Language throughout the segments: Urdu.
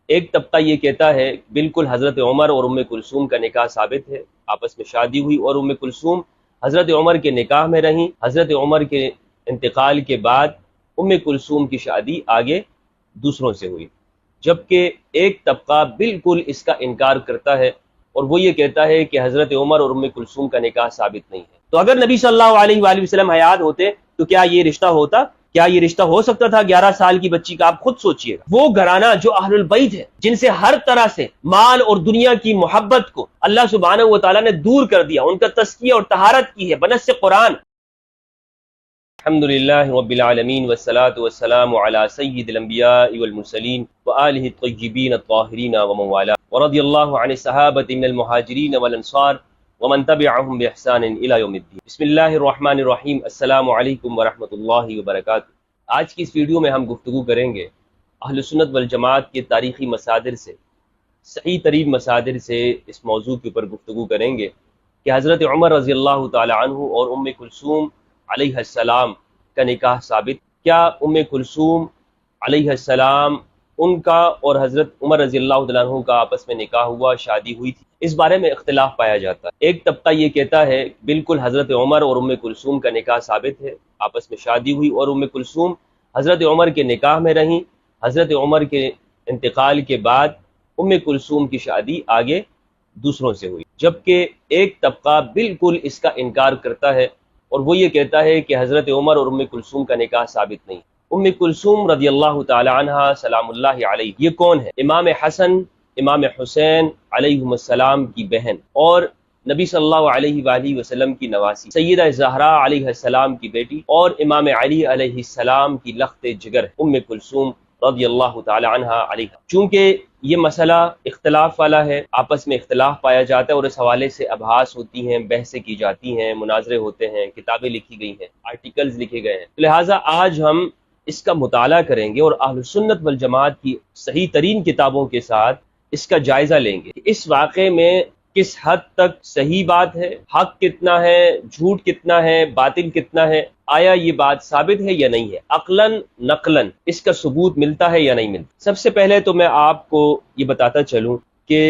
ایک طبقہ یہ کہتا ہے بالکل حضرت عمر اور ام کلثوم کا نکاح ثابت ہے، آپس میں شادی ہوئی اور ام کلثوم حضرت عمر کے نکاح میں رہیں، حضرت عمر کے انتقال کے بعد ام کلثوم کی شادی آگے دوسروں سے ہوئی۔ جبکہ ایک طبقہ بالکل اس کا انکار کرتا ہے اور وہ یہ کہتا ہے کہ حضرت عمر اور ام کلثوم کا نکاح ثابت نہیں ہے۔ تو اگر نبی صلی اللہ علیہ وآلہ وسلم حیات ہوتے تو کیا یہ رشتہ ہوتا؟ کیا یہ رشتہ ہو سکتا تھا 11 سال کی بچی کا؟ آپ خود سوچئے گا۔ وہ گھرانہ جو اہل البیت ہے، جن سے ہر طرح سے مال اور دنیا کی محبت کو اللہ سبحانہ و تعالیٰ نے دور کر دیا، ان کا تزکیہ اور طہارت کی ہے بنص قرآن۔ الحمدللہ رب العالمین والصلاة والسلام علی سید الانبیاء والمرسلین وآلہ الطیبین الطاہرین ومن والاه ورضی اللہ عن الصحابة من المہاجرین والانصار ومن تبعهم بإحسان الى یوم الدین۔ بسم اللہ الرحمن الرحیم۔ السلام علیکم ورحمۃ اللہ وبرکاتہ۔ آج کی اس ویڈیو میں ہم گفتگو کریں گے اہل سنت والجماعت کے تاریخی مصادر سے، صحیح ترین مصادر سے اس موضوع کے اوپر گفتگو کریں گے کہ حضرت عمر رضی اللہ تعالی عنہ اور ام کلثوم علیہ السلام کا نکاح ثابت۔ کیا ام کلثوم علیہ السلام ان کا اور حضرت عمر رضی اللہ تعالیٰ عنہ کا آپس میں نکاح ہوا، شادی ہوئی تھی؟ اس بارے میں اختلاف پایا جاتا ہے۔ ایک طبقہ یہ کہتا ہے بالکل حضرت عمر اور ام کلثوم کا نکاح ثابت ہے، آپس میں شادی ہوئی اور ام کلثوم حضرت عمر کے نکاح میں رہیں، حضرت عمر کے انتقال کے بعد ام کلثوم کی شادی آگے دوسروں سے ہوئی۔ جبکہ ایک طبقہ بالکل اس کا انکار کرتا ہے اور وہ یہ کہتا ہے کہ حضرت عمر اور ام کلثوم کا نکاح ثابت نہیں۔ ام کلثوم رضی اللہ تعالی عنہا سلام اللہ علیہ یہ کون ہے؟ امام حسن، امام حسین علیہم السلام کی بہن اور نبی صلی اللہ علیہ وآلہ وسلم کی نواسی، سیدہ زہرا علیہ السلام کی بیٹی اور امام علی علیہ السلام کی لخت جگر ام کلثوم رضی اللہ تعالی عنہا علیہ۔ چونکہ یہ مسئلہ اختلاف والا ہے، آپس میں اختلاف پایا جاتا ہے اور اس حوالے سے ابحاث ہوتی ہیں، بحثیں کی جاتی ہیں، مناظرے ہوتے ہیں، کتابیں لکھی گئی ہیں، آرٹیکلز لکھے گئے ہیں۔ لہٰذا آج ہم اس کا مطالعہ کریں گے اور اہل سنت والجماعت کی صحیح ترین کتابوں کے ساتھ اس کا جائزہ لیں گے کہ اس واقعے میں کس حد تک صحیح بات ہے، حق کتنا ہے، جھوٹ کتنا ہے، باطل کتنا ہے، آیا یہ بات ثابت ہے یا نہیں ہے، عقلاً نقلاً اس کا ثبوت ملتا ہے یا نہیں ملتا۔ سب سے پہلے تو میں آپ کو یہ بتاتا چلوں کہ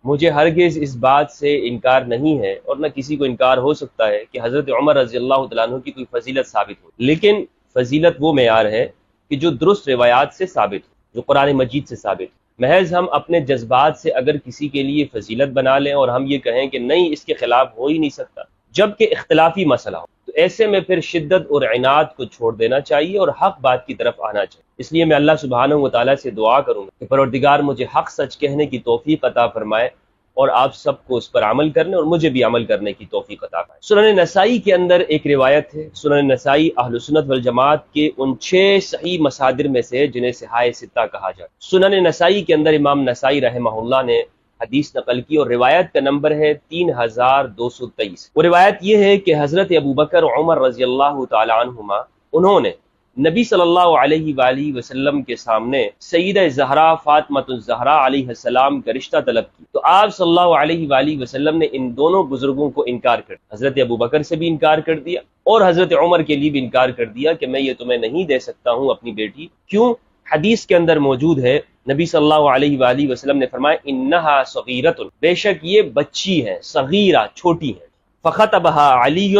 مجھے ہرگز اس بات سے انکار نہیں ہے اور نہ کسی کو انکار ہو سکتا ہے کہ حضرت عمر رضی اللہ تعالیٰ عنہ کی کوئی فضیلت ثابت ہو، لیکن فضیلت وہ معیار ہے کہ جو درست روایات سے ثابت ہو، جو قرآن مجید سے ثابت ہو۔ محض ہم اپنے جذبات سے اگر کسی کے لیے فضیلت بنا لیں اور ہم یہ کہیں کہ نہیں اس کے خلاف ہو ہی نہیں سکتا، جبکہ اختلافی مسئلہ ہو، تو ایسے میں پھر شدت اور عناد کو چھوڑ دینا چاہیے اور حق بات کی طرف آنا چاہیے۔ اس لیے میں اللہ سبحانہ و تعالیٰ سے دعا کروں گا کہ پروردگار مجھے حق سچ کہنے کی توفیق عطا فرمائے اور آپ سب کو اس پر عمل کرنے اور مجھے بھی عمل کرنے کی توفیق عطا فرمائے۔ سنن نسائی کے اندر ایک روایت ہے، سنن نسائی اہل سنت والجماعت کے ان 6 صحیح مصادر میں سے جنہیں صحاح ستہ کہا جاتا ہے۔ سنن نسائی کے اندر امام نسائی رحمہ اللہ نے حدیث نقل کی اور روایت کا نمبر ہے 3223۔ وہ روایت یہ ہے کہ حضرت ابوبکر عمر رضی اللہ تعالی عنہما انہوں نے نبی صلی اللہ علیہ وآلہ وسلم کے سامنے سیدہ زہرا فاطمہ الزہرا علیہ السلام کا رشتہ طلب کی، تو آپ صلی اللہ علیہ وآلہ وسلم نے ان دونوں بزرگوں کو انکار کر دیا، حضرت ابوبکر سے بھی انکار کر دیا اور حضرت عمر کے لیے بھی انکار کر دیا کہ میں یہ تمہیں نہیں دے سکتا ہوں اپنی بیٹی۔ کیوں؟ حدیث کے اندر موجود ہے، نبی صلی اللہ علیہ وآلہ وسلم نے فرمایا انہا صغیرۃ، بے شک یہ بچی ہے، صغیرہ چھوٹی ہے۔ فخطبہا علی،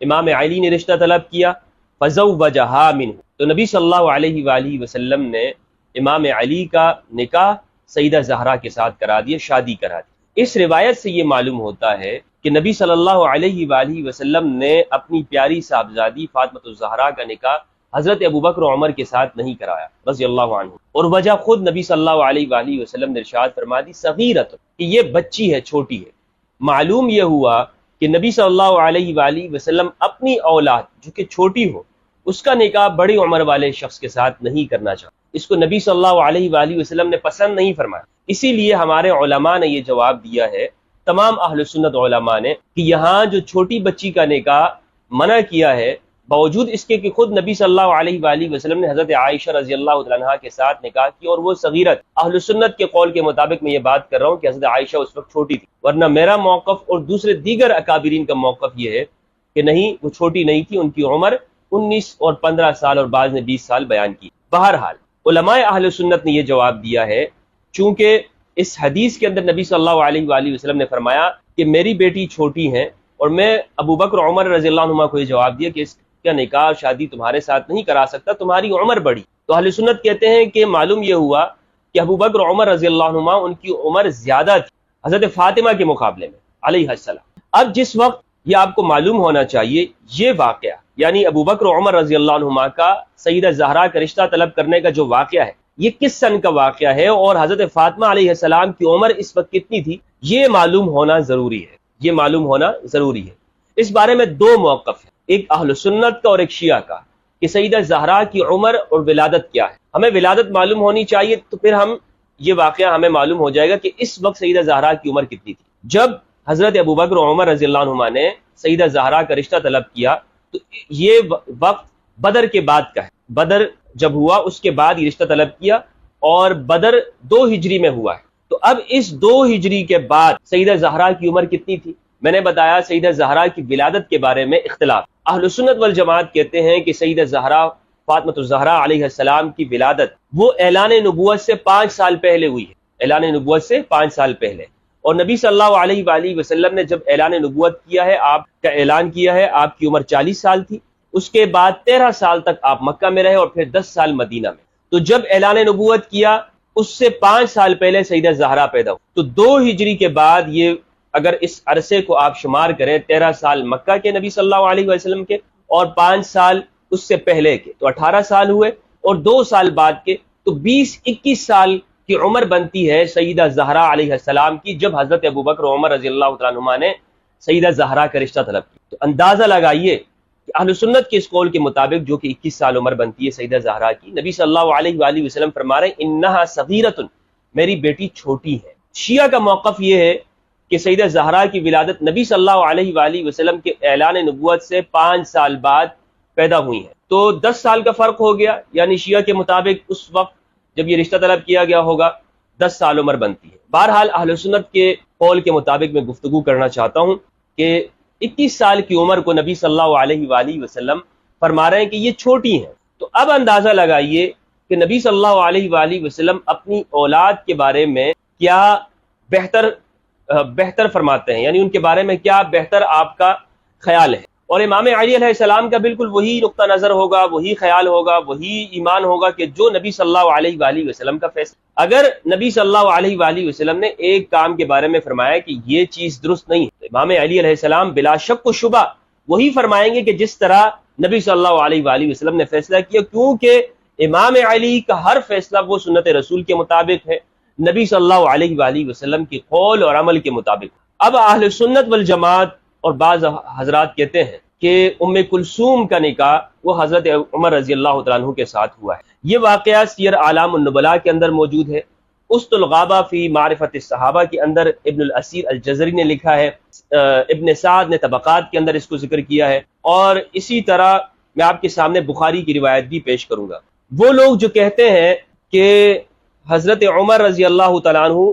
امام علی نے رشتہ طلب کیا، فزوجہا منہ، تو نبی صلی اللہ علیہ وآلہ وسلم نے امام علی کا نکاح سیدہ زہرا کے ساتھ کرا دیا، شادی کرا دی۔ اس روایت سے یہ معلوم ہوتا ہے کہ نبی صلی اللہ علیہ وآلہ وسلم نے اپنی پیاری صاحبزادی فاطمہ الزہرا کا نکاح حضرت ابوبکر و عمر کے ساتھ نہیں کرایا رضی اللہ عنہ، اور وجہ خود نبی صلی اللہ علیہ وآلہ وسلم نے ارشاد فرما دی صغیرۃ، کہ یہ بچی ہے، چھوٹی ہے۔ معلوم یہ ہوا کہ نبی صلی اللہ علیہ وآلہ وسلم اپنی اولاد جو کہ چھوٹی ہو اس کا نکاح بڑی عمر والے شخص کے ساتھ نہیں کرنا چاہتا، اس کو نبی صلی اللہ علیہ وآلہ وسلم نے پسند نہیں فرمایا۔ اسی لیے ہمارے علماء نے یہ جواب دیا ہے، تمام اہل سنت علماء نے، کہ یہاں جو چھوٹی بچی کا نکاح منع کیا ہے، باوجود اس کے کہ خود نبی صلی اللہ علیہ وآلہ وسلم نے حضرت عائشہ رضی اللہ تعالیٰ عنہا کے ساتھ نکاح کیا اور وہ صغیرت، اہل سنت کے قول کے مطابق میں یہ بات کر رہا ہوں کہ حضرت عائشہ اس وقت چھوٹی تھی، ورنہ میرا موقف اور دوسرے دیگر اکابرین کا موقف یہ ہے کہ نہیں، وہ چھوٹی نہیں تھی، ان کی عمر 19 اور 15 سال اور بعض نے 20 سال بیان کی۔ بہرحال علماء اہل سنت نے یہ جواب دیا ہے چونکہ اس حدیث کے اندر نبی صلی اللہ علیہ وآلہ وسلم نے فرمایا کہ میری بیٹی چھوٹی ہیں، اور میں ابو بکر اور عمر رضی اللہ عنہما کو یہ جواب دیا کہ اس کا نکاح شادی تمہارے ساتھ نہیں کرا سکتا، تمہاری عمر بڑی۔ تو اہل سنت کہتے ہیں کہ معلوم یہ ہوا کہ ابو بکر اور عمر رضی اللہ عنہما ان کی عمر زیادہ تھی حضرت فاطمہ کے مقابلے میں علیہ السلام۔ اب جس وقت یہ آپ کو معلوم ہونا چاہیے یہ واقعہ، یعنی ابو بکر و عمر رضی اللہ عنہما کا سیدہ زہرا کا رشتہ طلب کرنے کا جو واقعہ ہے، یہ کس سن کا واقعہ ہے اور حضرت فاطمہ علیہ السلام کی عمر اس وقت کتنی تھی، یہ معلوم ہونا ضروری ہے، یہ معلوم ہونا ضروری ہے۔ اس بارے میں دو موقف ہیں، ایک اہل سنت کا اور ایک شیعہ کا، کہ سیدہ زہرا کی عمر اور ولادت کیا ہے۔ ہمیں ولادت معلوم ہونی چاہیے، تو پھر ہم یہ واقعہ ہمیں معلوم ہو جائے گا کہ اس وقت سیدہ زہرا کی عمر کتنی تھی۔ جب حضرت ابو بکر و عمر رضی اللہ عنہما نے سیدہ زہرا کا رشتہ طلب کیا تو یہ وقت بدر کے بعد کا ہے، بدر جب ہوا اس کے بعد یہ رشتہ طلب کیا، اور بدر 2 ہجری میں ہوا ہے۔ تو اب اس 2 ہجری کے بعد سیدہ زہرا کی عمر کتنی تھی؟ میں نے بتایا سیدہ زہرا کی ولادت کے بارے میں اختلاف۔ اہل سنت والجماعت کہتے ہیں کہ سیدہ زہرا فاطمۃ الزہرا علیہ السلام کی ولادت وہ اعلان نبوت سے 5 سال پہلے ہوئی ہے، اعلان نبوت سے 5 سال پہلے، اور نبی صلی اللہ علیہ وآلہ وسلم نے جب اعلان نبوت کیا ہے، آپ کا اعلان کیا ہے، آپ کی عمر 40 سال تھی۔ اس کے بعد 13 سال تک آپ مکہ میں رہے اور پھر 10 سال مدینہ میں۔ تو جب اعلان نبوت کیا اس سے 5 سال پہلے سیدہ زہرا پیدا ہوئی، تو 2 ہجری کے بعد یہ اگر اس عرصے کو آپ شمار کریں، 13 سال مکہ کے نبی صلی اللہ علیہ وسلم کے اور 5 سال اس سے پہلے کے، تو 18 سال ہوئے، اور 2 سال بعد کے، تو 20-21 سال کی عمر بنتی ہے سیدہ زہرا علیہ السلام کی، جب حضرت ابو بکر و عمر رضی اللہ تعالیٰ عنہما نے سیدہ زہرا کا رشتہ طلب کیا۔ تو اندازہ لگائیے کہ اہل سنت کے اس قول کے مطابق جو کہ 21 سال عمر بنتی ہے سیدہ زہرا کی، نبی صلی اللہ علیہ وآلہ وسلم فرما رہے ہیں انہا صغیرۃ، میری بیٹی چھوٹی ہے۔ شیعہ کا موقف یہ ہے کہ سیدہ زہرا کی ولادت نبی صلی اللہ علیہ وآلہ وسلم کے اعلان نبوت سے 5 سال بعد پیدا ہوئی ہیں، تو 10 سال کا فرق ہو گیا، یعنی شیعہ کے مطابق اس وقت جب یہ رشتہ طلب کیا گیا ہوگا 10 سال عمر بنتی ہے۔ بہرحال اہل سنت کے قول کے مطابق میں گفتگو کرنا چاہتا ہوں کہ 21 سال کی عمر کو نبی صلی اللہ علیہ وآلہ وسلم فرما رہے ہیں کہ یہ چھوٹی ہیں۔ تو اب اندازہ لگائیے کہ نبی صلی اللہ علیہ وآلہ وسلم اپنی اولاد کے بارے میں کیا بہتر فرماتے ہیں، یعنی ان کے بارے میں کیا بہتر آپ کا خیال ہے، اور امام علی علیہ السلام کا بالکل وہی نقطہ نظر ہوگا، وہی خیال ہوگا، وہی ایمان ہوگا کہ جو نبی صلی اللہ علیہ وآلہ وسلم کا فیصلہ۔ اگر نبی صلی اللہ علیہ وآلہ وسلم نے ایک کام کے بارے میں فرمایا کہ یہ چیز درست نہیں ہے، تو امام علی علیہ السلام بلا شک و شبہ وہی فرمائیں گے کہ جس طرح نبی صلی اللہ علیہ وآلہ وسلم نے فیصلہ کیا، کیونکہ امام علی کا ہر فیصلہ وہ سنت رسول کے مطابق ہے، نبی صلی اللہ علیہ وآلہ وسلم کی قول اور عمل کے مطابق۔ اب اہل سنت والجماعت اور بعض حضرات کہتے ہیں کہ ام کلثوم کا نکاح وہ حضرت عمر رضی اللہ تعالیٰ عنہ کے ساتھ ہوا ہے۔ یہ واقعہ سیر اعلام النبلاء کے اندر موجود ہے، اسط الغابہ فی معرفت الصحابہ کے اندر ابن الاسیر الجزری نے لکھا ہے، ابن سعد نے طبقات کے اندر اس کو ذکر کیا ہے، اور اسی طرح میں آپ کے سامنے بخاری کی روایت بھی پیش کروں گا۔ وہ لوگ جو کہتے ہیں کہ حضرت عمر رضی اللہ تعالیٰ عنہ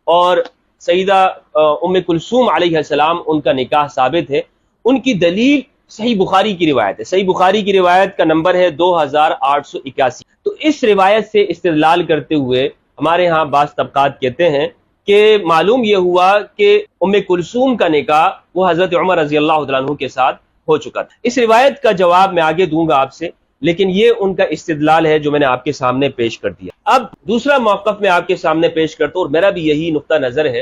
اور سیدہ ام کلثوم علیہ السلام ان کا نکاح ثابت ہے، ان کی دلیل صحیح بخاری کی روایت ہے۔ صحیح بخاری کی روایت کا نمبر ہے 2881۔ تو اس روایت سے استدلال کرتے ہوئے ہمارے ہاں بعض طبقات کہتے ہیں کہ معلوم یہ ہوا کہ ام کلثوم کا نکاح وہ حضرت عمر رضی اللہ تعالیٰ عنہ کے ساتھ ہو چکا تھا۔ اس روایت کا جواب میں آگے دوں گا آپ سے، لیکن یہ ان کا استدلال ہے جو میں نے آپ کے سامنے پیش کر دیا۔ اب دوسرا موقف میں آپ کے سامنے پیش کرتا ہوں، اور میرا بھی یہی نقطہ نظر ہے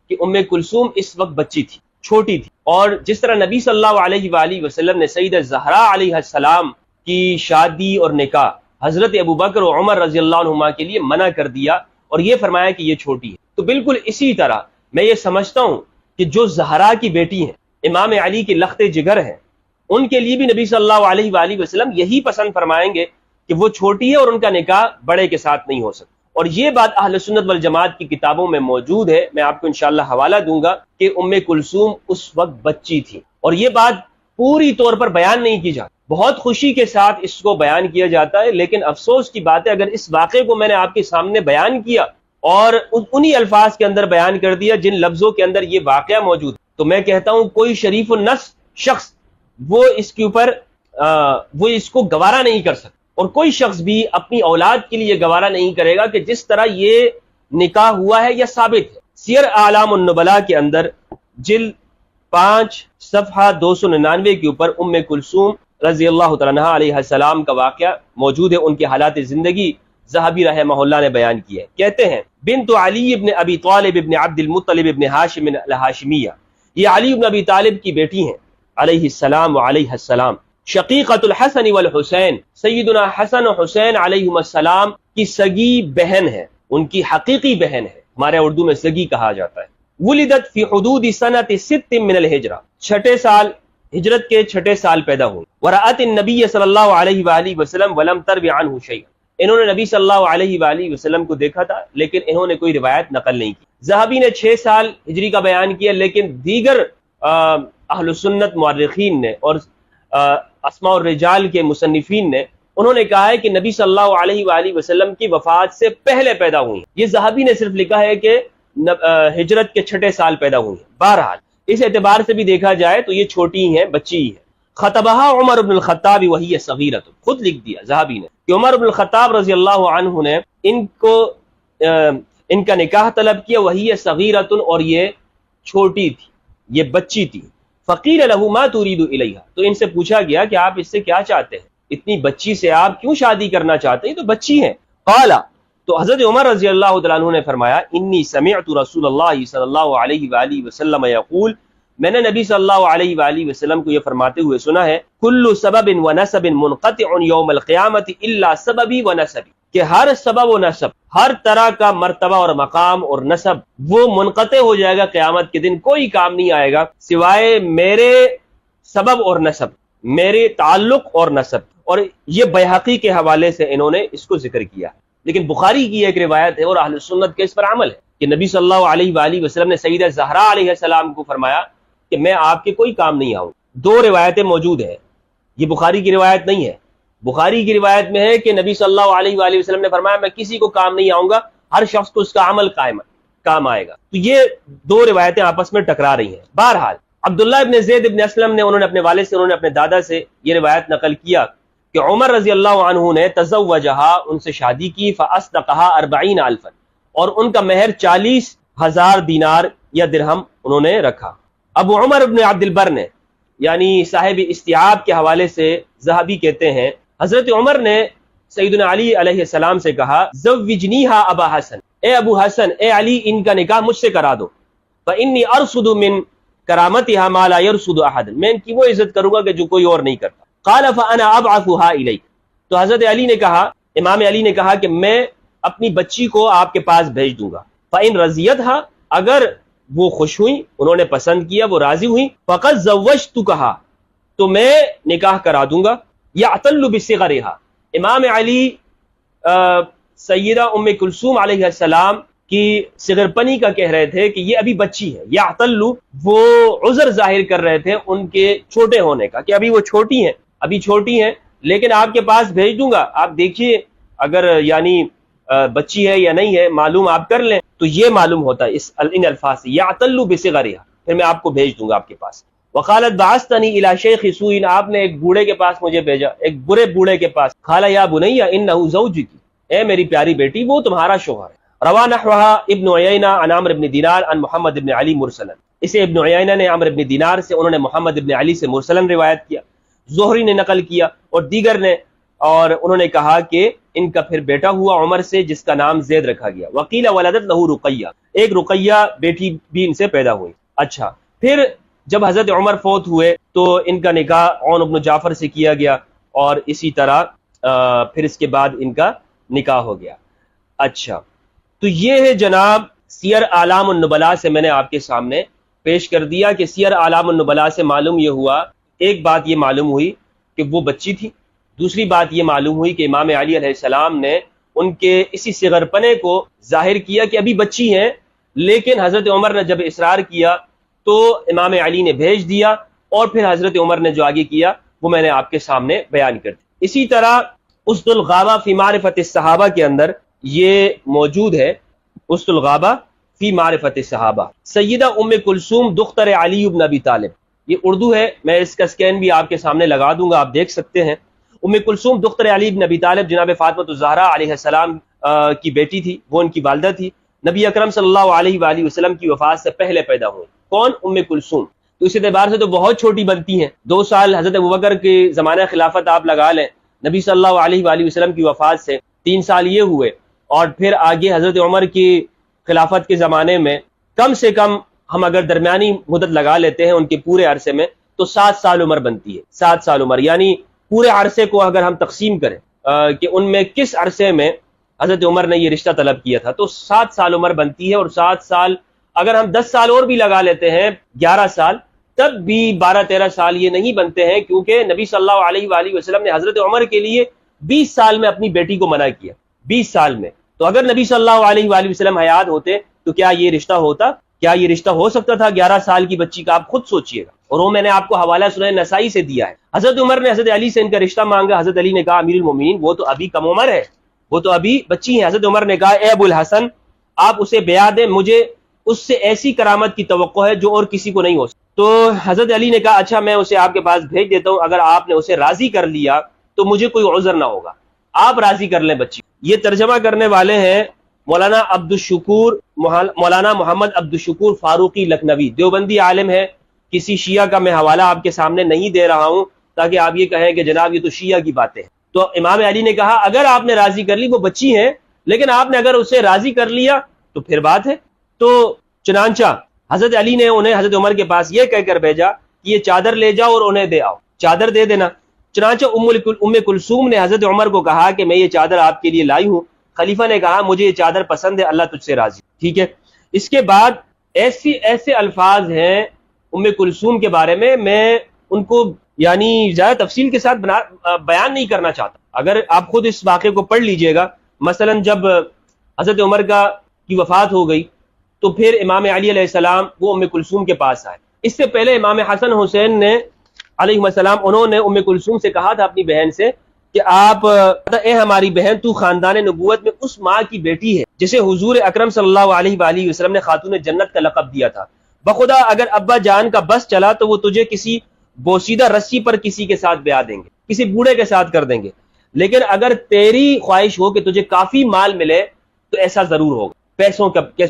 کہ ام کلثوم اس وقت بچی تھی، چھوٹی تھی، اور جس طرح نبی صلی اللہ علیہ وآلہ وسلم نے سیدہ زہرا علیہ السلام کی شادی اور نکاح حضرت ابو بکر و عمر رضی اللہ عنہما کے لیے منع کر دیا اور یہ فرمایا کہ یہ چھوٹی ہے، تو بالکل اسی طرح میں یہ سمجھتا ہوں کہ جو زہرا کی بیٹی ہیں، امام علی کے لخت جگر ہیں، ان کے لیے بھی نبی صلی اللہ علیہ وآلہ وسلم یہی پسند فرمائیں گے کہ وہ چھوٹی ہے اور ان کا نکاح بڑے کے ساتھ نہیں ہو سکتا۔ اور یہ بات اہل سنت والجماعت کی کتابوں میں موجود ہے، میں آپ کو انشاءاللہ حوالہ دوں گا کہ ام کلثوم اس وقت بچی تھی، اور یہ بات پوری طور پر بیان نہیں کی جاتی، بہت خوشی کے ساتھ اس کو بیان کیا جاتا ہے، لیکن افسوس کی بات ہے اگر اس واقعے کو میں نے آپ کے سامنے بیان کیا اور انہی الفاظ کے اندر بیان کر دیا جن لفظوں کے اندر یہ واقعہ موجود ہے، تو میں کہتا ہوں کوئی شریف النفس شخص وہ اس کے اوپر وہ اس کو گوارا نہیں کر سکتا، اور کوئی شخص بھی اپنی اولاد کے لیے گوارا نہیں کرے گا کہ جس طرح یہ نکاح ہوا ہے یا ثابت ہے۔ سیر اعلام النبلاء کے اندر جلد 5 صفحہ 299 کے اوپر ام کلثوم رضی اللہ تعالیٰ عنہا علیہ السلام کا واقعہ موجود ہے، ان کے حالات زندگی ذہبی رحمہ اللہ نے بیان کیا ہے۔ کہتے ہیں بنت علی ابن ابی طالب ابن عبد المطلب ابن ہاشم الہاشمیہ، یہ علی ابن ابی طالب کی بیٹی ہیں علیہ السلام وعلیہ السلام، شقیقۃ الحسن والحسین، سیدنا حسن و حسین علیہم السلام کی سگی بہن ہے، ان کی حقیقی بہن ہے، ہمارے اردو میں سگی کہا جاتا ہے۔ ولدت فی حدود سنۃ 6 من الہجرہ، چھٹے سال ہجرت کے چھٹے سال پیدا ہوئی۔ ورأت النبی صلی اللہ علیہ وآلہ وسلم ولم تروی عنہ شیئا، انہوں نے نبی صلی اللہ علیہ وآلہ وسلم کو دیکھا تھا لیکن انہوں نے کوئی روایت نقل نہیں کی۔ ذہبی نے 6 سال ہجری کا بیان کیا، لیکن دیگر اہل سنت مورخین نے اور اسماء الرجال کے مصنفین نے انہوں نے کہا ہے کہ نبی صلی اللہ علیہ وآلہ وسلم کی وفات سے پہلے پیدا ہوئی۔ یہ ذہبی نے صرف لکھا ہے کہ ہجرت کے چھٹے سال پیدا ہوئی۔ بہرحال اس اعتبار سے بھی دیکھا جائے تو یہ چھوٹی ہیں، بچی ہی ہے۔ خطبہا عمر بن الخطاب وہی صغیرۃ، خود لکھ دیا ذہبی نے کہ عمر بن الخطاب رضی اللہ عنہ نے ان کا نکاح طلب کیا، وہی صغیرۃ، اور یہ چھوٹی تھی، یہ بچی تھی۔ فقیل لہ ما ترید الیہا، تو ان سے پوچھا گیا کہ آپ اس سے کیا چاہتے ہیں، اتنی بچی سے آپ کیوں شادی کرنا چاہتے ہیں، تو بچی ہیں۔ قال، تو حضرت عمر رضی اللہ تعالیٰ عنہ نے فرمایا انی سمعت رسول اللہ صلی اللہ علیہ وآلہ وسلم یقول، میں نے نبی صلی اللہ علیہ وآلہ وسلم کو یہ فرماتے ہوئے سنا ہے، کل سبب و نسب منقطع یوم القیامت الا سببی و نسبی، کہ ہر سبب و نسب، ہر طرح کا مرتبہ اور مقام اور نسب وہ منقطع ہو جائے گا قیامت کے دن، کوئی کام نہیں آئے گا سوائے میرے سبب اور نسب، میرے تعلق اور نسب۔ اور یہ بیہقی کے حوالے سے انہوں نے اس کو ذکر کیا، لیکن بخاری کی ایک روایت ہے اور اہل سنت کے اس پر عمل ہے کہ نبی صلی اللہ علیہ وآلہ وسلم نے سیدہ زہرا علیہ السلام کو فرمایا کہ میں آپ کے کوئی کام نہیں آؤں۔ 2 روایتیں موجود ہیں، یہ بخاری کی روایت نہیں ہے۔ بخاری کی روایت میں ہے کہ نبی صلی اللہ علیہ وآلہ وسلم نے فرمایا میں کسی کو کام نہیں آؤں گا، ہر شخص کو اس کا عمل کام آئے گا۔ تو یہ 2 روایتیں آپس میں ٹکرا رہی ہیں۔ بہرحال عبداللہ ابن زید ابن اسلم نے، انہوں نے اپنے والد سے، انہوں نے اپنے دادا سے یہ روایت نقل کیا کہ عمر رضی اللہ عنہ نے تزوجہا، ان سے شادی کی، فاصدقہا 40,000، اور ان کا مہر 40,000 دینار یا درہم انہوں نے رکھا۔ ابو عمر ابن عبد البر نے، یعنی صاحب استیعاب کے حوالے سے ذہبی کہتے ہیں حضرت عمر نے سیدنا علی علیہ السلام سے کہا زوجنیہا ابا حسن، اے ابو حسن، اے علی، ان کا نکاح مجھ سے کرا دو، فانی ارصد من کرامتہا ما لا یرصد احد، میں ان کی وہ عزت کروں گا کہ جو کوئی اور نہیں کرتا۔ قال فانا ابعثها الیک، تو حضرت علی نے کہا، امام علی نے کہا کہ میں اپنی بچی کو آپ کے پاس بھیج دوں گا، فان رضیتها، اگر وہ خوش ہوئی، انہوں نے پسند کیا، وہ راضی ہوئی، فقد زوجتکہا، تو میں نکاح کرا دوں گا۔ یعتل بصغرہا، امام علی سیدہ ام کلثوم علیہ السلام کی صغرپنی کا کہہ رہے تھے کہ یہ ابھی بچی ہے۔ یعتل، وہ عذر ظاہر کر رہے تھے ان کے چھوٹے ہونے کا کہ ابھی وہ چھوٹی ہیں، ابھی چھوٹی ہیں، لیکن آپ کے پاس بھیج دوں گا، آپ دیکھیے اگر یعنی بچی ہے یا نہیں ہے معلوم آپ کر لیں۔ تو یہ معلوم ہوتا ہے ان الفاظ سے، یعتل بصغرہا، پھر میں آپ کو بھیج دوں گا آپ کے پاس۔ وقالت بعثتنی الی شیخ سوء، آپ نے ایک بوڑھے کے پاس مجھے بھیجا، ایک برے بوڑھے کے پاس۔ قال یا بنی انہ زوجک، اے میری پیاری بیٹی، وہ تمہارا شوہر ہے۔ روا نحوہا ابن عیینہ عن عمرو بن دینار عن محمد بن علی مرسلا، اسے ابن عیینہ نے عمرو بن دینار سے، انہوں نے محمد بن علی سے مرسلا روایت کیا، زہری نے نقل کیا اور دیگر نے، اور انہوں نے کہا کہ ان کا پھر بیٹا ہوا عمر سے جس کا نام زید رکھا گیا۔ وقیل ولدت لہ رقیہ، ایک رقیہ بیٹی بھی ان سے پیدا ہوئی۔ اچھا، پھر جب حضرت عمر فوت ہوئے تو ان کا نکاح عون بن جعفر سے کیا گیا، اور اسی طرح پھر اس کے بعد ان کا نکاح ہو گیا۔ اچھا، تو یہ ہے جناب سیر اعلام النبلاء سے میں نے آپ کے سامنے پیش کر دیا کہ سیر اعلام النبلاء سے معلوم یہ ہوا، ایک بات یہ معلوم ہوئی کہ وہ بچی تھی، دوسری بات یہ معلوم ہوئی کہ امام علی علیہ السلام نے ان کے اسی صغر پنے کو ظاہر کیا کہ ابھی بچی ہیں، لیکن حضرت عمر نے جب اصرار کیا تو امام علی نے بھیج دیا، اور پھر حضرت عمر نے جو آگے کیا وہ میں نے آپ کے سامنے بیان کر دیا۔ اسی طرح اسد الغابہ فی معرفت الصحابہ کے اندر یہ موجود ہے، اسد الغابہ فی معرفت الصحابہ، سیدہ ام کلثوم دختر علی بن ابی طالب، یہ اردو ہے، میں اس کا اسکین بھی آپ کے سامنے لگا دوں گا، آپ دیکھ سکتے ہیں۔ ام کلثوم دختر علی بن ابی طالب جناب فاطمہ الزہرا علیہ السلام کی بیٹی تھی، وہ ان کی والدہ تھی، نبی اکرم صلی اللہ علیہ وآلہ وسلم کی وفات سے پہلے پیدا ہوئی۔ کون؟ ام کلثوم۔ تو اس اعتبار سے تو بہت چھوٹی بنتی ہیں، 2 سال حضرت ابوبکر کے زمانہ خلافت آپ لگا لیں، نبی صلی اللہ علیہ وآلہ وسلم کی وفات سے 3 سال یہ ہوئے، اور پھر آگے حضرت عمر کی خلافت کے زمانے میں کم سے کم ہم اگر درمیانی مدت لگا لیتے ہیں ان کے پورے عرصے میں تو 7 سال عمر بنتی ہے۔ 7 سال عمر، یعنی پورے عرصے کو اگر ہم تقسیم کریں کہ ان میں کس عرصے میں حضرت عمر نے یہ رشتہ طلب کیا تھا، تو 7 سال عمر بنتی ہے۔ اور 7 سال اگر ہم 10 سال اور بھی لگا لیتے ہیں، 11 سال، تب بھی 12-13 سال یہ نہیں بنتے ہیں، کیونکہ نبی صلی اللہ علیہ وآلہ وسلم نے حضرت عمر کے لیے 20 سال میں اپنی بیٹی کو منع کیا، 20 سال میں۔ تو اگر نبی صلی اللہ علیہ وآلہ وسلم حیات ہوتے تو کیا یہ رشتہ ہوتا؟ کیا یہ رشتہ ہو سکتا تھا 11 سال کی بچی کا؟ آپ خود سوچئے گا۔ اور وہ میں نے آپ کو حوالہ سنن نسائی سے دیا ہے۔ حضرت عمر نے حضرت علی سے ان کا رشتہ مانگا، حضرت علی نے کہا امیر المومنین وہ تو ابھی کم عمر ہے، وہ تو ابھی بچی ہیں۔ حضرت عمر نے کہا اے ابو الحسن آپ اسے بیعت دیں، مجھے اس سے ایسی کرامت کی توقع ہے جو اور کسی کو نہیں ہو سکتی۔ تو حضرت علی نے کہا اچھا میں اسے آپ کے پاس بھیج دیتا ہوں، اگر آپ نے اسے راضی کر لیا تو مجھے کوئی عذر نہ ہوگا، آپ راضی کر لیں بچی۔ یہ ترجمہ کرنے والے ہیں مولانا مولانا محمد عبد الشکور فاروقی لکھنوی، دیوبندی عالم ہے۔ کسی شیعہ کا میں حوالہ آپ کے سامنے نہیں دے رہا ہوں تاکہ آپ یہ کہیں کہ جناب یہ تو شیعہ کی باتیں ہیں۔ تو امام علی نے کہا اگر آپ نے راضی کر لی، وہ بچی ہے لیکن آپ نے اگر اسے راضی کر لیا تو پھر بات ہے۔ تو چنانچہ حضرت علی نے انہیں حضرت عمر کے پاس یہ کہہ کر بھیجا کہ یہ چادر لے جاؤ اور انہیں دے آؤ، چادر دے دینا۔ چنانچہ ام کلثوم نے حضرت عمر کو کہا کہ میں یہ چادر آپ کے لیے لائی ہوں۔ خلیفہ نے کہا مجھے یہ چادر پسند ہے، اللہ تجھ سے راضی۔ ٹھیک ہے۔ اس کے بعد ایسے الفاظ ہیں ام کلثوم کے بارے میں ان کو یعنی زیادہ تفصیل کے ساتھ بیان نہیں کرنا چاہتا۔ اگر آپ خود اس واقعے کو پڑھ لیجئے گا، مثلا جب حضرت عمر کی وفات ہو گئی تو پھر امام علی علیہ السلام وہ ام کلثوم کے پاس آئے۔ اس سے پہلے امام حسن حسین نے علیہ السلام انہوں نے ام کلثوم سے کہا تھا اپنی بہن سے کہ آپ اے ہماری بہن تو خاندان نبوت میں اس ماں کی بیٹی ہے جسے حضور اکرم صلی اللہ علیہ وآلہ وسلم نے خاتون جنت کا لقب دیا تھا۔ بخدا اگر ابا جان کا بس چلا تو وہ تجھے کسی بوسیدہ رسی پر کسی کے ساتھ بیاہ دیں گے، کسی بوڑھے کے ساتھ کر دیں گے، لیکن اگر تیری خواہش ہو کہ تجھے کافی مال ملے تو ایسا ضرور ہوگا۔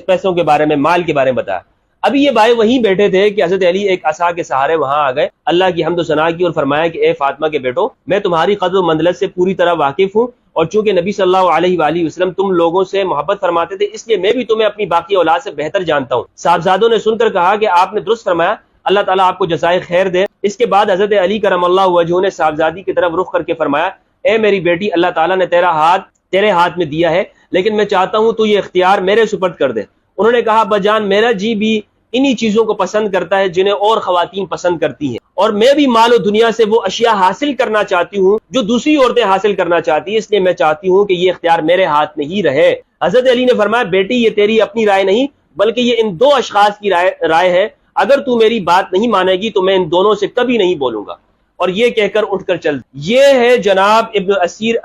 پیسوں کے بارے میں، مال کے بارے میں بتایا۔ ابھی یہ بھائی وہیں بیٹھے تھے کہ حضرت علی ایک عصا کے سہارے وہاں آ گئے، اللہ کی حمد و ثنا کی اور فرمایا کہ اے فاطمہ کے بیٹو میں تمہاری قدر و منزلت سے پوری طرح واقف ہوں، اور چونکہ نبی صلی اللہ علیہ وآلہ وسلم تم لوگوں سے محبت فرماتے تھے اس لیے میں بھی تمہیں اپنی باقی اولاد سے بہتر جانتا ہوں۔ صاحبزادوں نے سن کر کہا کہ آپ نے درست فرمایا، اللہ تعالیٰ آپ کو جزائے خیر دے۔ اس کے بعد حضرت علی کرم اللہ وجہہ نے صاحبزادی کی طرف رخ کر کے فرمایا اے میری بیٹی اللہ تعالیٰ نے تیرے ہاتھ میں دیا ہے، لیکن میں چاہتا ہوں تو یہ اختیار میرے سپرد کر دے۔ انہوں نے کہا بجان میرا جی بھی انہی چیزوں کو پسند کرتا ہے جنہیں اور خواتین پسند کرتی ہیں، اور میں بھی مال و دنیا سے وہ اشیاء حاصل کرنا چاہتی ہوں جو دوسری عورتیں حاصل کرنا چاہتی ہیں، اس لیے میں چاہتی ہوں کہ یہ اختیار میرے ہاتھ میں ہی رہے۔ حضرت علی نے فرمایا بیٹی یہ تیری اپنی رائے نہیں بلکہ یہ ان 2 اشخاص کی رائے ہے، اگر تو میری بات نہیں مانے گی تو میں ان دونوں سے کبھی نہیں بولوں گا۔ اور یہ کہہ کر اٹھ کر چل یہ ہے جناب ابن اسیر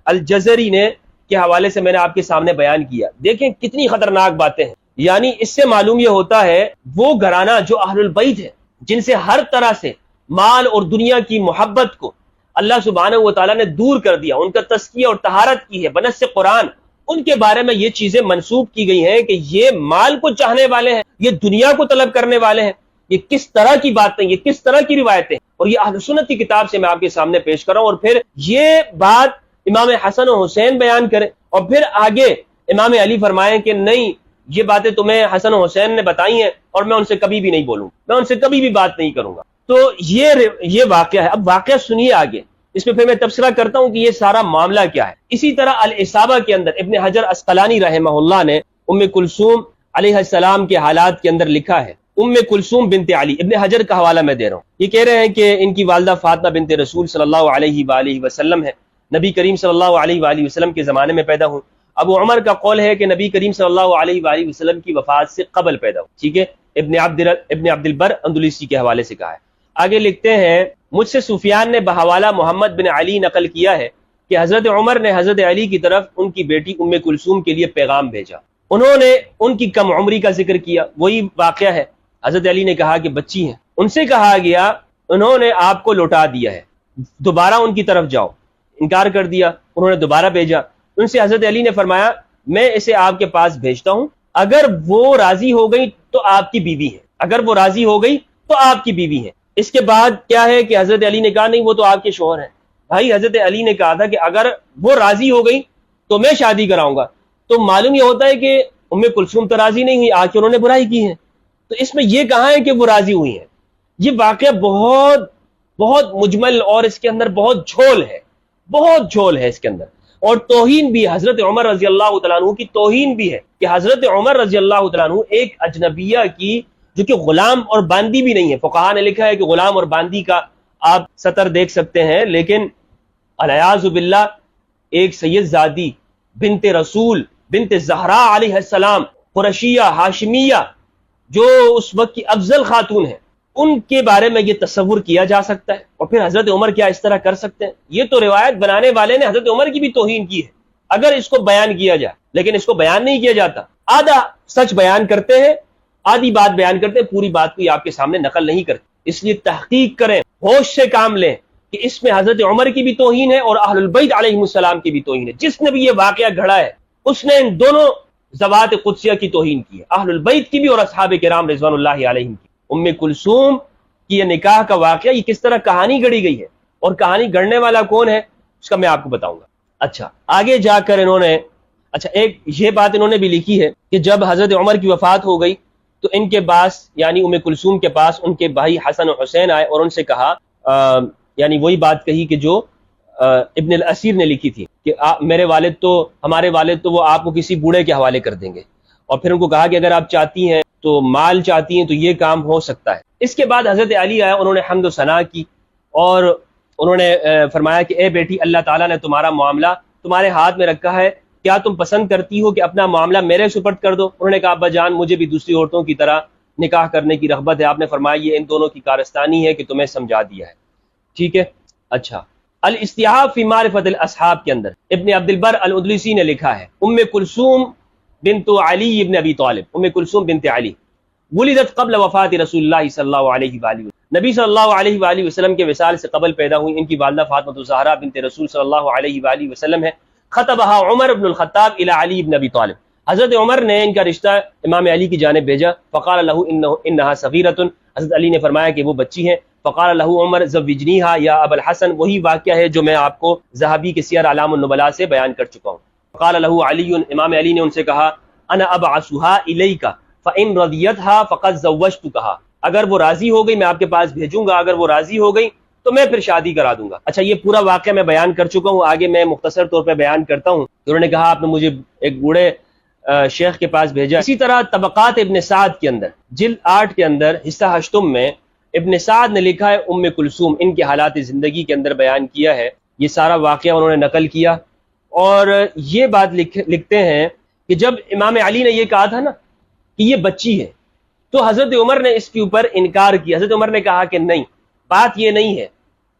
الجزری نے کے حوالے سے میں نے آپ کے سامنے بیان کیا۔ دیکھیں کتنی خطرناک باتیں ہیں، یعنی اس سے معلوم یہ ہوتا ہے وہ گھرانہ جو اہل البیت ہے جن سے ہر طرح سے مال اور دنیا کی محبت کو اللہ سبحانہ و تعالیٰ نے دور کر دیا، ان کا تزکیہ اور طہارت کی ہے بنص قرآن، ان کے بارے میں یہ چیزیں منسوب کی گئی ہیں کہ یہ مال کو چاہنے والے ہیں، یہ دنیا کو طلب کرنے والے ہیں۔ یہ کس طرح کی باتیں، یہ کس طرح کی روایتیں، اور یہ اہل سنت کی کتاب سے میں آپ کے سامنے پیش کر رہا ہوں۔ اور پھر یہ بات امام حسن و حسین بیان کریں اور پھر آگے امام علی فرمائیں کہ نہیں یہ باتیں تمہیں حسن و حسین نے بتائی ہیں اور میں ان سے کبھی بھی نہیں بولوں، میں ان سے کبھی بھی بات نہیں کروں گا۔ تو یہ واقعہ ہے۔ اب واقعہ سنیے آگے، اس میں پھر میں تبصرہ کرتا ہوں کہ یہ سارا معاملہ کیا ہے۔ اسی طرح الاصابہ کے اندر ابن حجر عسقلانی رحمہ اللہ نے ام کلثوم علیہ السلام کے حالات کے اندر لکھا ہے۔ ام کلثوم بنت علی، ابن حجر کا حوالہ میں دے رہا ہوں، یہ کہہ رہے ہیں کہ ان کی والدہ فاطمہ بنت رسول صلی اللہ علیہ وآلہ وسلم ہے، نبی کریم صلی اللہ علیہ وآلہ وسلم کے زمانے میں پیدا ہوئی۔ ابو عمر کا قول ہے کہ نبی کریم صلی اللہ علیہ وآلہ وسلم کی وفات سے قبل پیدا ہوئی۔ ٹھیک ہے، ابن عبد البر اندلسی کے حوالے سے کہا ہے۔ آگے لکھتے ہیں مجھ سے سفیان نے بحوالہ محمد بن علی نقل کیا ہے کہ حضرت عمر نے حضرت علی کی طرف ان کی بیٹی ام کلثوم کے لیے پیغام بھیجا، انہوں نے ان کی کم عمری کا ذکر کیا، وہی واقعہ ہے۔ حضرت علی نے کہا کہ بچی ہیں، ان سے کہا گیا انہوں نے آپ کو لوٹا دیا ہے، دوبارہ ان کی طرف جاؤ، انکار کر دیا، انہوں نے دوبارہ بھیجا، ان سے حضرت علی نے فرمایا میں اسے آپ کے پاس بھیجتا ہوں اگر وہ راضی ہو گئی تو آپ کی بیوی ہے، اگر وہ راضی ہو گئی تو آپ کی بیوی ہے۔ اس کے بعد کیا ہے کہ حضرت علی نے کہا نہیں وہ تو آپ کے شوہر ہیں۔ بھائی حضرت علی نے کہا تھا کہ اگر وہ راضی ہو گئی تو میں شادی کراؤں گا، تو معلوم یہ ہوتا ہے کہ ام کلثوم تو راضی نہیں ہوئی، آ کے انہوں نے برائی کی ہے، تو اس میں یہ کہاں ہے کہ وہ راضی ہوئی ہیں؟ یہ واقعہ بہت بہت مجمل اور اس کے اندر بہت جھول ہے، بہت جھول ہے اس کے اندر، اور توہین بھی، حضرت عمر رضی اللہ تعالیٰ عنہ کی توہین بھی ہے کہ حضرت عمر رضی اللہ تعالیٰ عنہ ایک اجنبیہ کی جو کہ غلام اور باندی بھی نہیں ہے، فقہاء نے لکھا ہے کہ غلام اور باندی کا آپ سطر دیکھ سکتے ہیں، لیکن الیاذ باللہ ایک سید زادی بنت رسول بنت زہرا علیہ السلام قریشیہ ہاشمیہ جو اس وقت کی افضل خاتون ہیں، ان کے بارے میں یہ تصور کیا جا سکتا ہے؟ اور پھر حضرت عمر کیا اس طرح کر سکتے ہیں؟ یہ تو روایت بنانے والے نے حضرت عمر کی بھی توہین کی ہے اگر اس کو بیان کیا جائے، لیکن اس کو بیان نہیں کیا جاتا، آدھا سچ بیان کرتے ہیں، آدھی بات بیان کرتے ہیں، پوری بات کو آپ کے سامنے نقل نہیں کرتے۔ اس لیے تحقیق کریں، ہوش سے کام لیں کہ اس میں حضرت عمر کی بھی توہین ہے اور اہل البیت علیہ السلام کی بھی توہین ہے۔ جس نے بھی یہ واقعہ گھڑا ہے اس نے ان دونوں ذوات قدسیہ کی توہین کی ہے، اہل البیت کی بھی اور اصحاب کرام رضوان اللہ علیہم کی۔ ام کلثوم کی یہ نکاح کا واقعہ، یہ کس طرح کہانی گڑھی گئی ہے اور کہانی گڑھنے والا کون ہے اس کا میں آپ کو بتاؤں گا۔ اچھا آگے جا کر انہوں نے ایک یہ بات انہوں نے بھی لکھی ہے کہ جب حضرت عمر کی وفات ہو گئی تو ان کے پاس یعنی ام کلثوم کے پاس ان کے بھائی حسن و حسین آئے اور ان سے کہا یعنی وہی بات کہی کہ جو ابن الاسیر نے لکھی تھی کہ میرے والد تو ہمارے والد تو وہ آپ کو کسی بوڑھے کے حوالے کر دیں گے، اور پھر ان کو کہا کہ اگر آپ چاہتی ہیں تو مال چاہتی ہیں تو یہ کام ہو سکتا ہے۔ اس کے بعد حضرت علی آیا، انہوں نے حمد و ثنا کی اور انہوں نے فرمایا کہ اے بیٹی، اللہ تعالیٰ نے تمہارا معاملہ تمہارے ہاتھ میں رکھا ہے، کیا تم پسند کرتی ہو کہ اپنا معاملہ میرے سپرد کر دو؟ انہوں نے کہا ابا جان مجھے بھی دوسری عورتوں کی طرح نکاح کرنے کی رغبت ہے۔ آپ نے فرمایا یہ ان دونوں کی کارستانی ہے کہ تمہیں سمجھا دیا ہے، ٹھیک ہے۔ اچھا الاستیعاب فی معرفت الاصحاب کے اندر ابن عبد البر الادلسی نے لکھا ہے ام کلثوم بنت علی ابن ابی طالب، ام کلثوم بنت علی ولدت قبل وفات رسول اللہ صلی اللہ علیہ وآلہ وسلم، نبی صلی اللہ علیہ وآلہ وسلم کے وصال سے قبل پیدا ہوئی۔ ان کی والدہ فاطمہ الزہرا بنت رسول صلی اللہ علیہ وآلہ وسلم ہے۔ خطبها عمر بن الخطاب الى علی بن ابی طالب، حضرت عمر نے ان کا رشتہ امام علی کی جانب بھیجا۔ فقال له انها صغیرۃ، حضرت علی نے فرمایا کہ وہ بچی ہیں۔ فقال له عمر زوجنیها یا ابا الحسن، وہی واقعہ ہے جو میں آپ کو ذہبی کے سیر اعلام النبلاء سے بیان کر چکا ہوں۔ فقال له علی، امام علی نے ان سے کہا انا ابعثها الیک فان رضیتها فقد زوجتکها، اگر وہ راضی ہو گئی میں آپ کے پاس بھیجوں گا، اگر وہ راضی ہو گئی تو میں پھر شادی کرا دوں گا۔ اچھا یہ پورا واقعہ میں بیان کر چکا ہوں، آگے میں مختصر طور پہ بیان کرتا ہوں۔ انہوں نے کہا آپ نے مجھے ایک بوڑھے شیخ کے پاس بھیجا۔ اسی طرح طبقات ابن سعد کے اندر جلد 8 کے اندر حصہ 8 میں ابن سعد نے لکھا ہے ام کلثوم، ان کے حالات زندگی کے اندر بیان کیا ہے، یہ سارا واقعہ انہوں نے نقل کیا، اور یہ بات لکھتے ہیں کہ جب امام علی نے یہ کہا تھا نا کہ یہ بچی ہے تو حضرت عمر نے اس کے اوپر انکار کیا۔ حضرت عمر نے کہا کہ نہیں، بات یہ نہیں ہے،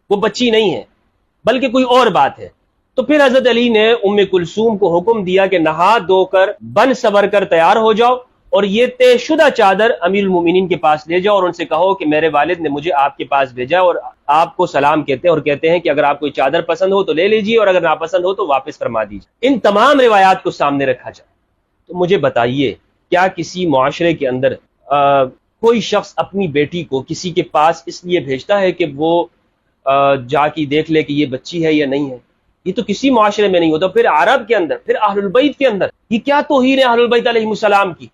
وہ بچی نہیں ہے بلکہ کوئی اور بات ہے۔ تو پھر حضرت علی نے ام کلثوم کو حکم دیا کہ نہا دھو کر بن سبر کر تیار ہو جاؤ اور یہ طے شدہ چادر امیر المومنین کے پاس لے جاؤ اور ان سے کہو کہ میرے والد نے مجھے آپ کے پاس بھیجا اور آپ کو سلام کہتے ہیں اور کہتے ہیں کہ اگر آپ کوئی چادر پسند ہو تو لے لیجیے اور اگر ناپسند ہو تو واپس فرما دیجیے۔ ان تمام روایات کو سامنے رکھا جائے تو مجھے بتائیے کیا کسی معاشرے کے اندر کوئی شخص اپنی بیٹی کو کسی کے پاس اس لیے بھیجتا ہے کہ وہ جا کے دیکھ لے کہ یہ بچی ہے یا نہیں ہے؟ یہ تو کسی معاشرے میں نہیں ہوتا۔ پھر عرب کے اندر، پھر اہل البیت کے اندر یہ کیا توہین ہے اہل البیت علیہ السلام کی،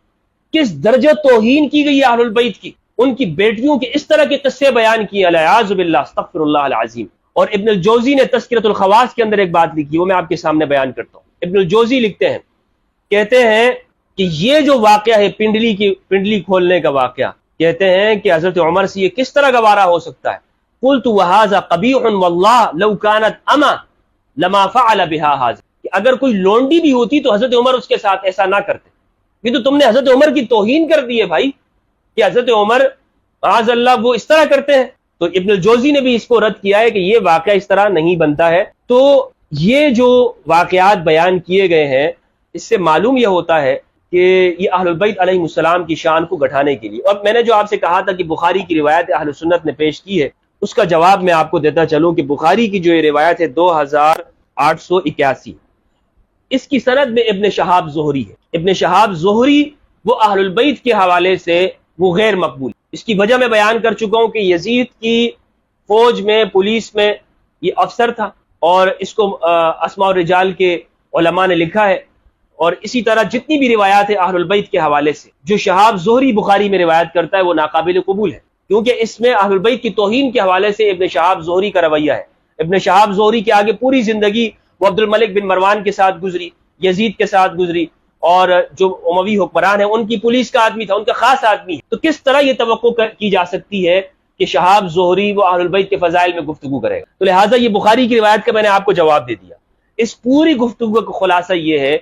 کس درجہ توہین کی گئی ہے اہل البیت کی، ان کی بیٹیوں کے اس طرح کے قصے بیان کیے، الیاذ باللہ، استغفر اللہ العظیم۔ اور ابن الجوزی نے تذکرۃ الخواص کے اندر ایک بات لکھی، وہ میں آپ کے سامنے بیان کرتا ہوں۔ ابن الجوزی لکھتے ہیں، کہتے ہیں کہ یہ جو واقعہ ہے پنڈلی کھولنے کا واقعہ، کہتے ہیں کہ حضرت عمر سے یہ کس طرح گوارا ہو سکتا ہے؟ قلت وهذا قبیح واللہ لو كانت اما لما فعل بها هذا، کہ اگر کوئی لونڈی بھی ہوتی تو حضرت عمر اس کے ساتھ ایسا نہ کرتے۔ یہ تو تم نے حضرت عمر کی توہین کر دی ہے بھائی، کہ حضرت عمر معاذ اللہ وہ اس طرح کرتے ہیں۔ تو ابن الجوزی نے بھی اس کو رد کیا ہے کہ یہ واقعہ اس طرح نہیں بنتا ہے۔ تو یہ جو واقعات بیان کیے گئے ہیں اس سے معلوم یہ ہوتا ہے کہ یہ اہل البیت علیہ السلام کی شان کو گھٹانے کے لیے، اور میں نے جو آپ سے کہا تھا کہ بخاری کی روایت اہل سنت نے پیش کی ہے، اس کا جواب میں آپ کو دیتا چلوں کہ بخاری کی جو یہ روایت ہے 2881، اس کی سند میں ابن شہاب زہری ہے۔ ابن شہاب زہری وہ اہل البیت کے حوالے سے وہ غیر مقبول۔ اس کی وجہ میں بیان کر چکا ہوں کہ یزید کی فوج میں، پولیس میں یہ افسر تھا، اور اس کو اسماء الرجال کے علماء نے لکھا ہے۔ اور اسی طرح جتنی بھی روایات ہیں اہل البیت کے حوالے سے، جو شہاب زہری بخاری میں روایت کرتا ہے وہ ناقابل قبول ہے، کیونکہ اس میں اہل البیت کی توہین کے حوالے سے ابن شہاب زہری کا رویہ ہے۔ ابن شہاب زہری کے آگے پوری زندگی وہ عبد الملک بن مروان کے ساتھ گزری، یزید کے ساتھ گزری، اور جو اموی حکمران ہیں ان کی پولیس کا آدمی تھا، ان کا خاص آدمی ہے۔ تو کس طرح یہ توقع کی جا سکتی ہے کہ شہاب زہری وہ اہل البیت کے فضائل میں گفتگو کرے گا؟ تو لہٰذا یہ بخاری کی روایت کا میں نے آپ کو جواب دے دیا۔ اس پوری گفتگو کا خلاصہ یہ ہے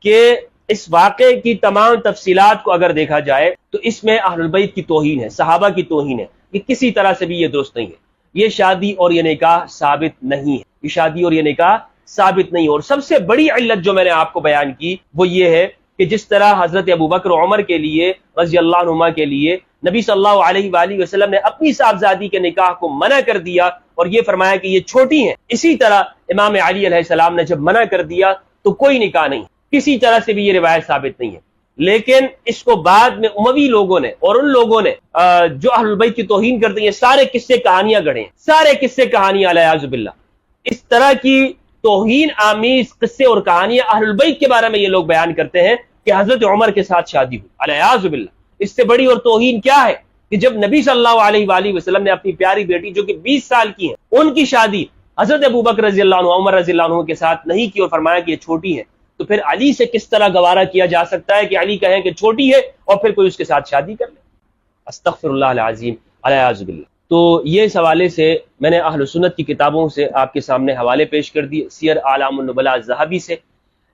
کہ اس واقعے کی تمام تفصیلات کو اگر دیکھا جائے تو اس میں اہل البیت کی توہین ہے، صحابہ کی توہین ہے، یہ کسی طرح سے بھی یہ درست نہیں ہے۔ یہ شادی اور یہ نکاح ثابت نہیں ہے، یہ شادی اور یہ نکاح ثابت نہیں ہے۔ اور سب سے بڑی علت جو میں نے آپ کو بیان کی وہ یہ ہے کہ جس طرح حضرت ابوبکر و عمر کے لیے رضی اللہ عنہما کے لیے نبی صلی اللہ علیہ وآلہ وسلم نے اپنی صاحبزادی کے نکاح کو منع کر دیا اور یہ فرمایا کہ یہ چھوٹی ہیں، اسی طرح امام علی علیہ السلام نے جب منع کر دیا تو کوئی نکاح نہیں، کسی طرح سے بھی یہ روایت ثابت نہیں ہے۔ لیکن اس کو بعد میں اموی لوگوں نے اور ان لوگوں نے جو اہل البیت کی توہین کرتے ہیں سارے قصے کہانیاں گڑھے ہیں، سارے قصے کہانیاں علیہ باللہ، اس طرح کی توہین آمیز قصے اور کہانیاں اہل البیت کے بارے میں یہ لوگ بیان کرتے ہیں کہ حضرت عمر کے ساتھ شادی ہوئی، علیہ باللہ۔ اس سے بڑی اور توہین کیا ہے کہ جب نبی صلی اللہ علیہ وآلہ وسلم نے اپنی پیاری بیٹی جو کہ 20 سال کی ہیں ان کی شادی حضرت ابوبکر رضی اللہ عنہ، عمر رضی اللہ عنہ کے ساتھ نہیں کی اور فرمایا کہ یہ چھوٹی ہے، تو پھر علی سے کس طرح گوارا کیا جا سکتا ہے کہ علی کہیں کہ چھوٹی ہے اور پھر کوئی اس کے ساتھ شادی کر لے؟ استغفر اللہ العظیم، علیہ باللہ۔ تو یہ اس حوالے سے میں نے اہل سنت کی کتابوں سے آپ کے سامنے حوالے پیش کر دیے، سیر اعلام النبلاء الذہبی سے،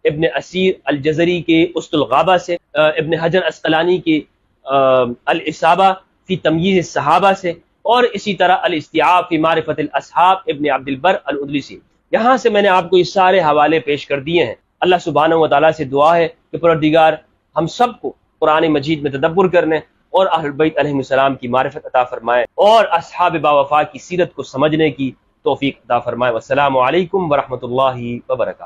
ابن اسیر الجزری کے اسد الغابہ سے، ابن حجر اسقلانی کی الاصابہ فی تمییز الصحابہ سے، اور اسی طرح الاستیعاب فی معرفت الاصحاب ابن عبد البر العدلی سے۔ یہاں سے میں نے آپ کو یہ سارے حوالے پیش کر دیے ہیں۔ اللہ سبحانہ و تعالیٰ سے دعا ہے کہ پروردگار ہم سب کو قرآن مجید میں تدبر کرنے اور اہل البیت علیہ السلام کی معرفت عطا فرمائے اور اصحاب باوفا کی سیرت کو سمجھنے کی توفیق عطا فرمائے۔ والسلام علیکم ورحمۃ اللہ وبرکاتہ۔